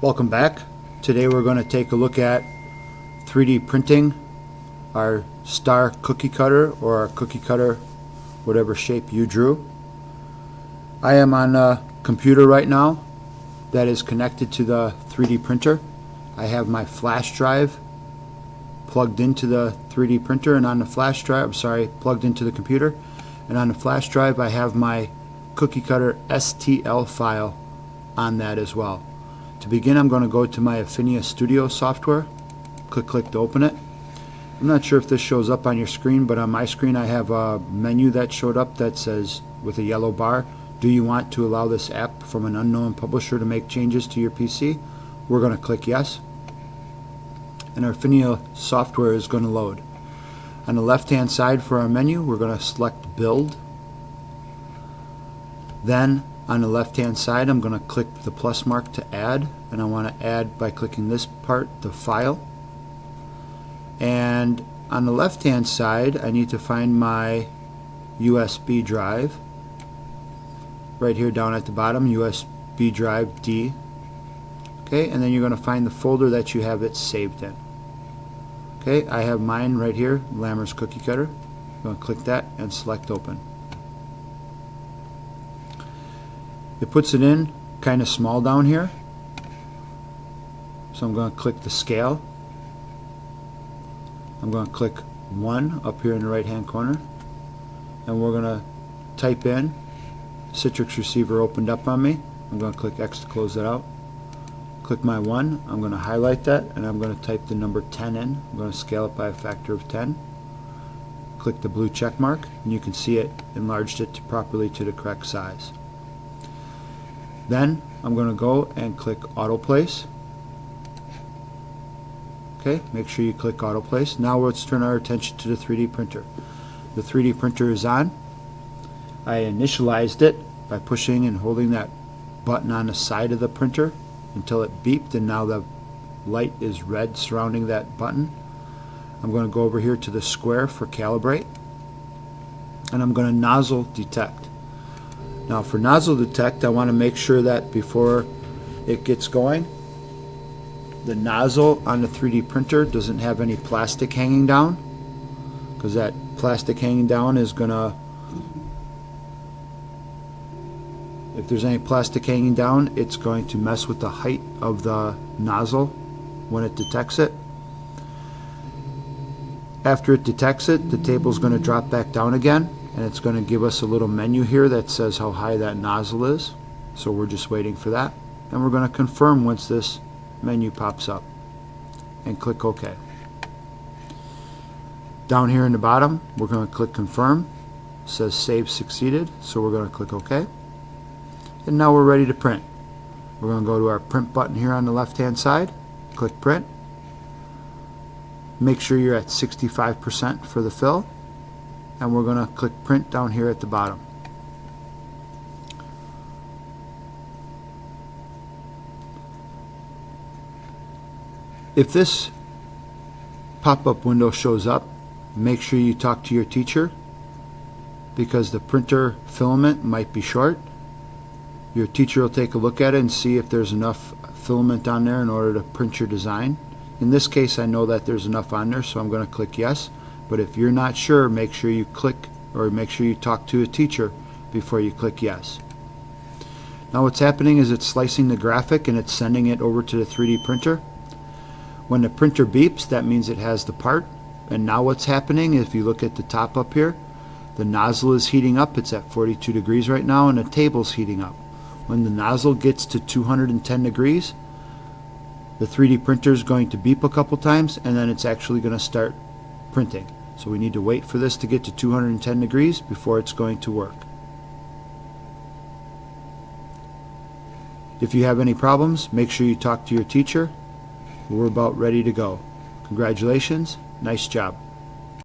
Welcome back. Today we're going to take a look at 3D printing our star cookie cutter, or our cookie cutter, whatever shape you drew. I am on a computer right now that is connected to the 3D printer. I have my flash drive plugged into the 3D printer, and on the flash drive, plugged into the computer, and on the flash drive I have my cookie cutter STL file on that as well. To begin, I'm going to go to my Afinia Studio software, click to open it. I'm not sure if this shows up on your screen, but on my screen I have a menu that showed up that says, with a yellow bar, do you want to allow this app from an unknown publisher to make changes to your PC? We're going to click yes, and our Afinia software is going to load. On the left hand side for our menu, we're going to select build. Then on the left hand side I'm going to click the plus mark to add, and I want to add by clicking this part, the file. And on the left hand side I need to find my USB drive right here down at the bottom, USB drive D. Okay, and then you're going to find the folder that you have it saved in. Okay, I have mine right here, Lammer's Cookie Cutter. I'm going to click that and select open. It puts it in kind of small down here, so I'm going to click the scale. I'm going to click 1 up here in the right hand corner, and we're going to type in Citrix receiver opened up on me. I'm going to click X to close that out. Click my 1, I'm going to highlight that, and I'm going to type the number 10 in. I'm going to scale it by a factor of 10. Click the blue check mark, and you can see it enlarged it properly to the correct size. Then I'm going to go and click auto place. Okay, make sure you click auto place. Now let's turn our attention to the 3D printer. The 3D printer is on. I initialized it by pushing and holding that button on the side of the printer until it beeped, and now the light is red surrounding that button. I'm going to go over here to the square for calibrate, and I'm going to nozzle detect. Now for nozzle detect, I want to make sure that before it gets going, the nozzle on the 3D printer doesn't have any plastic hanging down, because that plastic hanging down is going to, if there's any plastic hanging down, it's going to mess with the height of the nozzle when it detects it. After it detects it, the table is going to drop back down again, and it's going to give us a little menu here that says how high that nozzle is. So we're just waiting for that, and we're going to confirm once this menu pops up, and click OK. Down here in the bottom we're going to click confirm. It says save succeeded, so we're going to click OK, and now we're ready to print. We're going to go to our print button here on the left hand side, click print. Make sure you're at 65% for the fill, and we're going to click print down here at the bottom. If this pop-up window shows up, make sure you talk to your teacher, because the printer filament might be short. Your teacher will take a look at it and see if there's enough filament on there in order to print your design. In this case, I know that there's enough on there, so I'm going to click yes. But if you're not sure, make sure you click, or make sure you talk to a teacher before you click yes. Now what's happening is it's slicing the graphic and it's sending it over to the 3D printer. When the printer beeps, that means it has the part. And now what's happening, if you look at the top up here, the nozzle is heating up. It's at 42 degrees right now, and the table's heating up. When the nozzle gets to 210 degrees, the 3D printer is going to beep a couple times, and then it's actually going to start printing. So we need to wait for this to get to 210 degrees before it's going to work. If you have any problems, make sure you talk to your teacher. We're about ready to go. Congratulations, nice job.